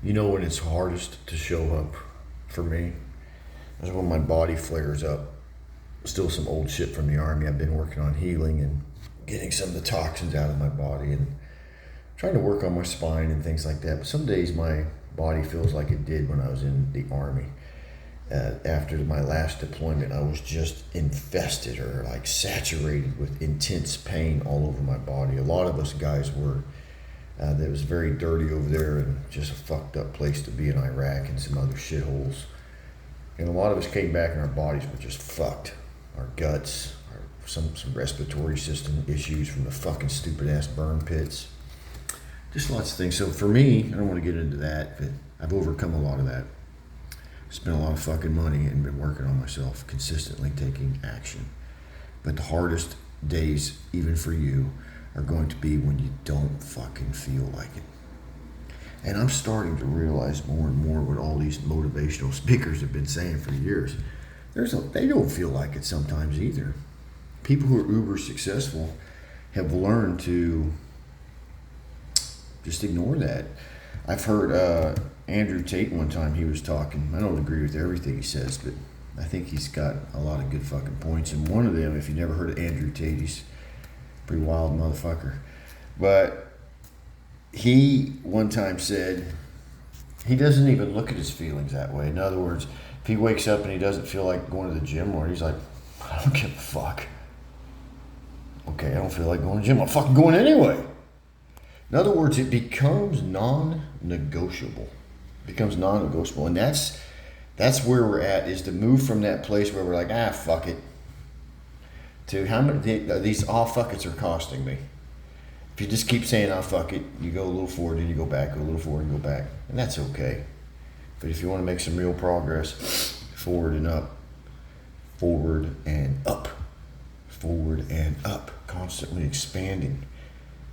You know when it's hardest to show up for me is when my body flares up. Still some old shit from the army. I've been working on healing and getting some of the toxins out of my body and trying to work on my spine and things like that. But some days my body feels like it did when I was in the army. After my last deployment, I was just infested or like saturated with intense pain all over my body. A lot of us guys were. That was very dirty over there and just a fucked up place to be in Iraq and some other shitholes. And a lot of us came back and our bodies were just fucked. Our guts, some respiratory system issues from the fucking stupid ass burn pits. Just lots of things. So for me, I don't want to get into that, but I've overcome a lot of that. Spent a lot of fucking money and been working on myself, consistently taking action. But the hardest days, even for you, are going to be when you don't fucking feel like it. And I'm starting to realize more and more what all these motivational speakers have been saying for years. They don't feel like it sometimes either. People who are uber successful have learned to just ignore that. I've heard Andrew Tate one time, he was talking. I don't agree with everything he says, but I think he's got a lot of good fucking points. And one of them, if you never heard of Andrew Tate, he's a pretty wild motherfucker. But he one time said he doesn't even look at his feelings that way. In other words, if he wakes up and he doesn't feel like going to the gym, or he's like, I don't give a fuck. Okay, I don't feel like going to the gym. I'm fucking going anyway. In other words, it becomes non-negotiable. It becomes non-negotiable. And that's where we're at, is to move from that place where we're like, fuck it, to how many these fuck it's are costing me. If you just keep saying fuck it, you go a little forward and you go back, go a little forward and go back. And that's okay. But if you want to make some real progress, forward and up, forward and up, forward and up, constantly expanding.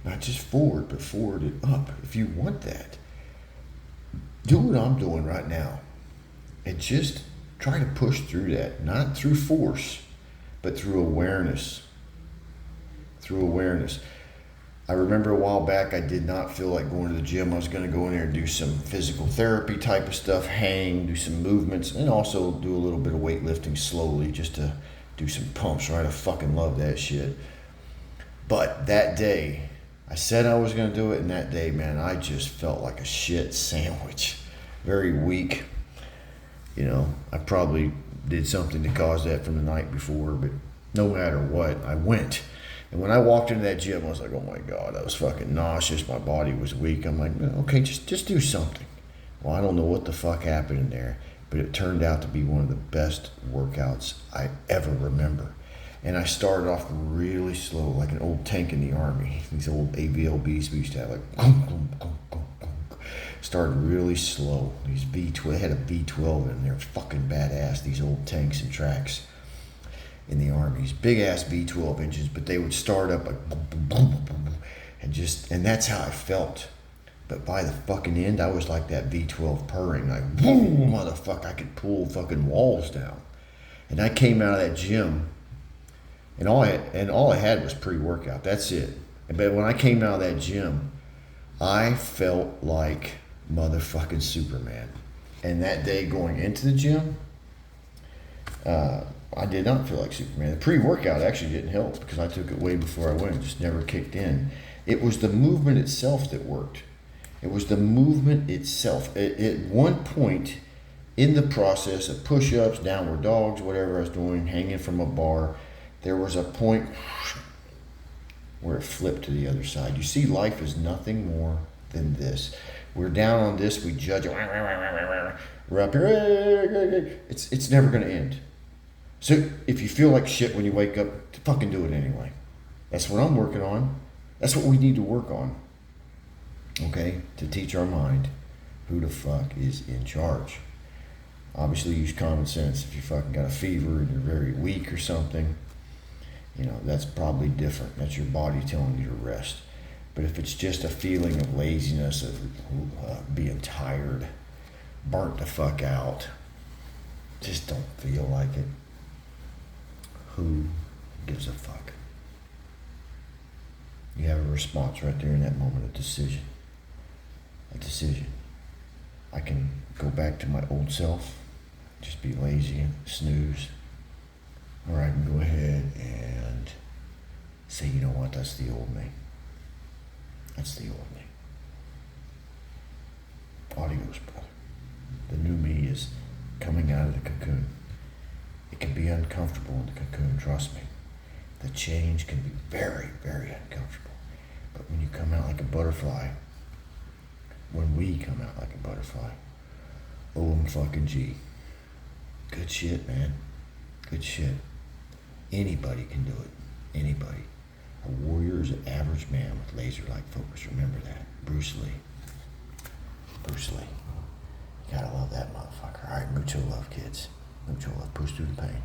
Not just forward, but forward and up. If you want that, do what I'm doing right now. And just try to push through that. Not through force, but through awareness. Through awareness. I remember a while back, I did not feel like going to the gym. I was going to go in there and do some physical therapy type of stuff, hang, do some movements, and also do a little bit of weightlifting slowly just to do some pumps, right? I fucking love that shit. But that day, I said I was going to do it, and that day, man, I just felt like a shit sandwich. Very weak. You know, I probably did something to cause that from the night before, but no matter what, I went. And when I walked into that gym, I was like, oh my God, I was fucking nauseous. My body was weak. I'm like, okay, just do something. Well, I don't know what the fuck happened in there, but it turned out to be one of the best workouts I ever remember. And I started off really slow, like an old tank in the army. These old AVLBs we used to have, like, started really slow. These V12, had a V12 in there, fucking badass, these old tanks and tracks in the army. These big ass V12 engines, but they would start up like boom, boom, boom, boom, boom, and that's how I felt. But by the fucking end, I was like that V12 purring, like boom, motherfucker, I could pull fucking walls down. And I came out of that gym, and all I had was pre-workout. That's it. But when I came out of that gym, I felt like motherfucking Superman. And that day going into the gym, I did not feel like Superman. The pre-workout actually didn't help because I took it way before I went. It just never kicked in. It was the movement itself that worked. It was the movement itself. At one point in the process of push-ups, downward dogs, whatever I was doing, hanging from a bar, there was a point where it flipped to the other side. You see, life is nothing more than this. We're down on this, we judge it. We're up here. It's never going to end. So if you feel like shit when you wake up, fucking do it anyway. That's what I'm working on. That's what we need to work on. Okay? To teach our mind who the fuck is in charge. Obviously use common sense. If you fucking got a fever and you're very weak or something, you know, that's probably different. That's your body telling you to rest. But if it's just a feeling of laziness, of being tired, burnt the fuck out, just don't feel like it. Who gives a fuck? You have a response right there in that moment, a decision. A decision. I can go back to my old self, just be lazy and snooze, or I can go ahead and say, you know what, that's the old me. That's the old me. Adios, brother. The new me is coming out of the cocoon. It can be uncomfortable in the cocoon, trust me. The change can be very, very uncomfortable. But when you come out like a butterfly, when we come out like a butterfly, OMG. Good shit, man. Good shit. Anybody can do it. Anybody. A warrior is an average man with laser-like focus. Remember that. Bruce Lee. Bruce Lee. You gotta love that motherfucker. All right, mucho love, kids. Mucho love. Push through the pain.